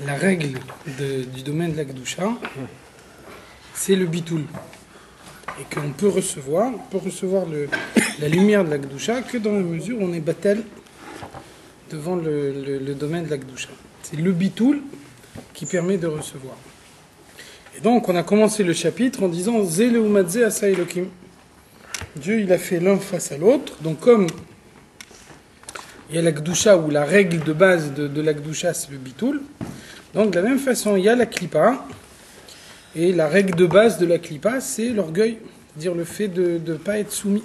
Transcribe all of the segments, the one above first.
la règle du domaine de la Kedusha, c'est le bitoul. Et qu'on peut recevoir la lumière de la Kedusha que dans la mesure où on est batel devant le domaine de la Kedusha. C'est le bitoul qui permet de recevoir. Et donc, on a commencé le chapitre en disant Zé leumat zé asa Elokim. Dieu, il a fait l'un face à l'autre. Donc, comme il y a la Kedusha, ou la règle de base de la Kedusha, c'est le bitoul. Donc, de la même façon, il y a la klipa. Et la règle de base de la klipa, c'est l'orgueil. C'est-à-dire le fait de ne pas être soumis.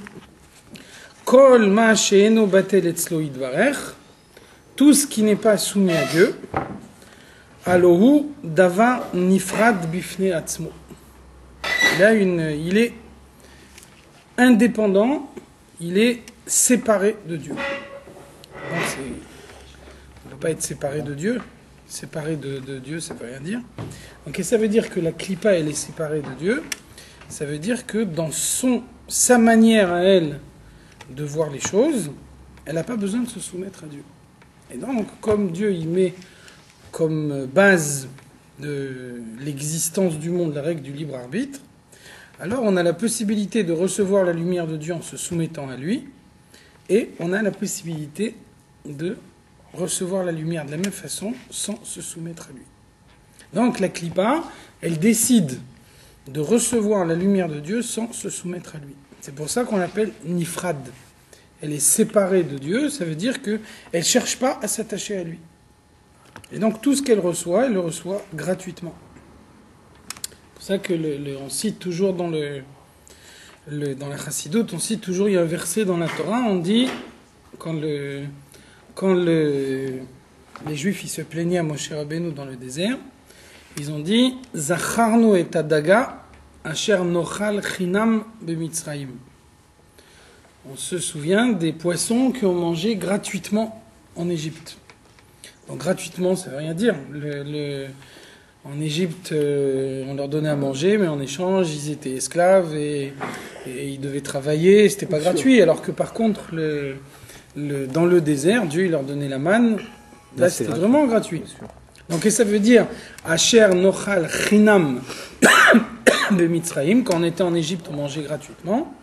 Kol ma she'eno batel etzlo yidvarech. Tout ce qui n'est pas soumis à Dieu. Alohu dava nifrad bifne atzmo. Il est indépendant, il est séparé de Dieu. Donc on ne peut pas être séparé de Dieu. Séparé de Dieu, ça ne veut rien dire. Donc ça veut dire que la klipa, elle est séparée de Dieu. Ça veut dire que dans sa manière à elle de voir les choses, elle n'a pas besoin de se soumettre à Dieu. Et donc, comme Dieu y met comme base de l'existence du monde la règle du libre arbitre, alors on a la possibilité de recevoir la lumière de Dieu en se soumettant à lui, et on a la possibilité de recevoir la lumière de la même façon sans se soumettre à lui. Donc la klipa, elle décide de recevoir la lumière de Dieu sans se soumettre à lui. C'est pour ça qu'on l'appelle nifrad. Elle est séparée de Dieu, ça veut dire qu'elle ne cherche pas à s'attacher à lui. Et donc tout ce qu'elle reçoit, elle le reçoit gratuitement. C'est pour ça que on cite toujours dans la Chassidoute, on cite toujours, il y a un verset dans la Torah, on dit, quand les Juifs ils se plaignaient à Moshe Rabbeinu dans le désert, ils ont dit Zacharnu et Adaga asher nochal chinam bemitzrayim. On se souvient des poissons qui ont mangé gratuitement en Égypte. Donc gratuitement, ça ne veut rien dire. En Égypte, on leur donnait à manger, mais en échange, ils étaient esclaves et ils devaient travailler. C'était pas gratuit. Alors que par contre, dans le désert, Dieu il leur donnait la manne. Là, c'était vraiment gratuit. Donc, qu'est-ce que ça veut dire Asher nochal chinam de Mitzrayim. Quand on était en Égypte, on mangeait gratuitement.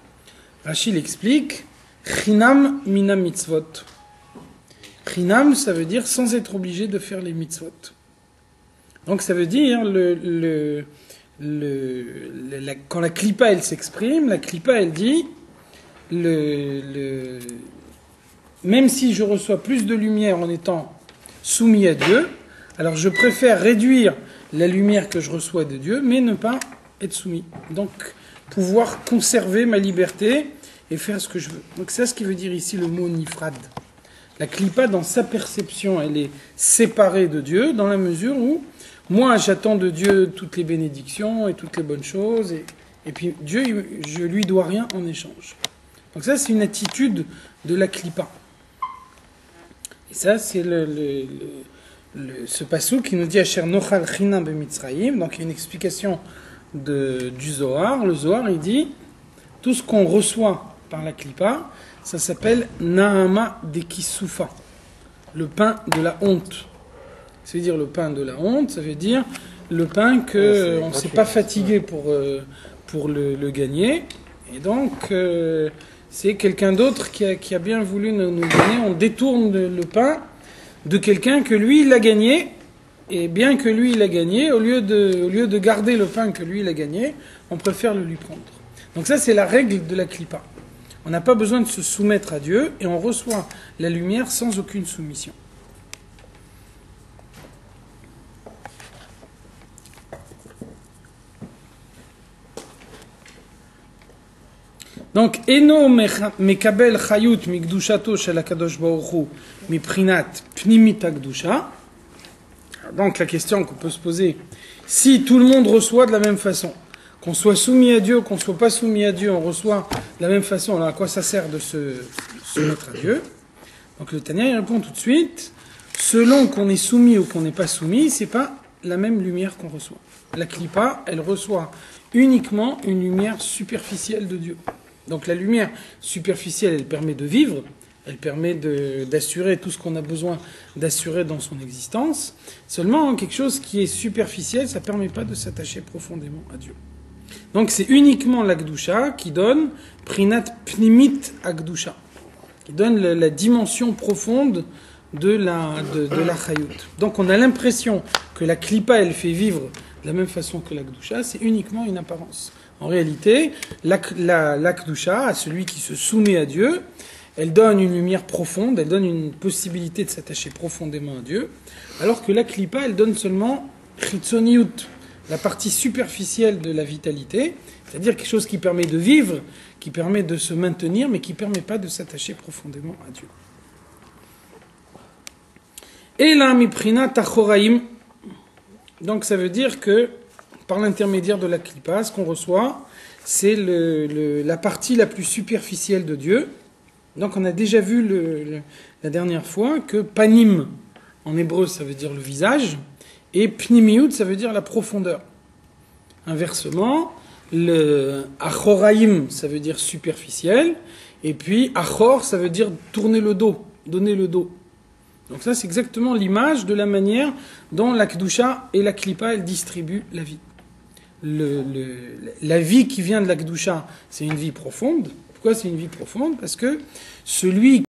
Rachid explique chinam mina mitzvot. Chinam, ça veut dire sans être obligé de faire les mitzvot. Donc, ça veut dire quand la klipa elle s'exprime, la klipa elle dit même si je reçois plus de lumière en étant soumis à Dieu, alors je préfère réduire la lumière que je reçois de Dieu, mais ne pas être soumis. Donc, pouvoir conserver ma liberté et faire ce que je veux. Donc, c'est ce qui veut dire ici le mot nifrad. La klipa, dans sa perception, elle est séparée de Dieu, dans la mesure où moi, j'attends de Dieu toutes les bénédictions et toutes les bonnes choses, et puis Dieu, je lui dois rien en échange. Donc ça, c'est une attitude de la klipa. Et ça, c'est ce passouk qui nous dit Asher nochal chinam bemitzrayim. Donc il y a une explication du Zohar. Le Zohar, il dit tout ce qu'on reçoit par la klipa, ça s'appelle Nahama dekisufa, le pain de la honte. Ça veut dire le pain de la honte, ça veut dire le pain qu'on ne s'est pas fatigué pour le gagner. Et donc, c'est quelqu'un d'autre qui a bien voulu nous gagner. On détourne le pain de quelqu'un que lui, il a gagné. Et bien que lui, il a gagné, au lieu de garder le pain que lui, il a gagné, on préfère le lui prendre. Donc ça, c'est la règle de la klipa. On n'a pas besoin de se soumettre à Dieu et on reçoit la lumière sans aucune soumission. Donc, Eno mekabel chayut mikdushato shel hakadosh baruch hu miprinat pnimit hakdusha. Donc, la question qu'on peut se poser, si tout le monde reçoit de la même façon, qu'on soit soumis à Dieu, qu'on ne soit pas soumis à Dieu, on reçoit de la même façon, alors à quoi ça sert de se soumettre à Dieu? Donc, le Tanya, il répond tout de suite, selon qu'on est soumis ou qu'on n'est pas soumis, c'est pas la même lumière qu'on reçoit. La klipa, elle reçoit uniquement une lumière superficielle de Dieu. Donc la lumière superficielle, elle permet de vivre, Elle permet d'assurer tout ce qu'on a besoin d'assurer dans son existence. Seulement, quelque chose qui est superficiel, ça ne permet pas de s'attacher profondément à Dieu. Donc c'est uniquement l'Akdusha qui donne Prinat Pnimit Akdusha, qui donne la dimension profonde de la Chayut. Donc on a l'impression que la Klippa, elle fait vivre de la même façon que l'Akdusha, c'est uniquement une apparence. En réalité, l'Akdusha, à celui qui se soumet à Dieu, elle donne une lumière profonde, elle donne une possibilité de s'attacher profondément à Dieu, alors que la Klippa, elle donne seulement Chitzoniut, la partie superficielle de la vitalité, c'est-à-dire quelque chose qui permet de vivre, qui permet de se maintenir, mais qui ne permet pas de s'attacher profondément à Dieu. Et là, miprina tachoraim, donc ça veut dire que par l'intermédiaire de la Klippa, ce qu'on reçoit, c'est la partie la plus superficielle de Dieu. Donc on a déjà vu la dernière fois que panim, en hébreu, ça veut dire le visage, et pnimiut, ça veut dire la profondeur. Inversement, le achoraim, ça veut dire superficiel, et puis achor, ça veut dire tourner le dos, donner le dos. Donc ça, c'est exactement l'image de la manière dont la Kedusha et la Klippa, elles distribuent la vie. La vie qui vient de la Kedusha, c'est une vie profonde. Pourquoi c'est une vie profonde ? Parce que celui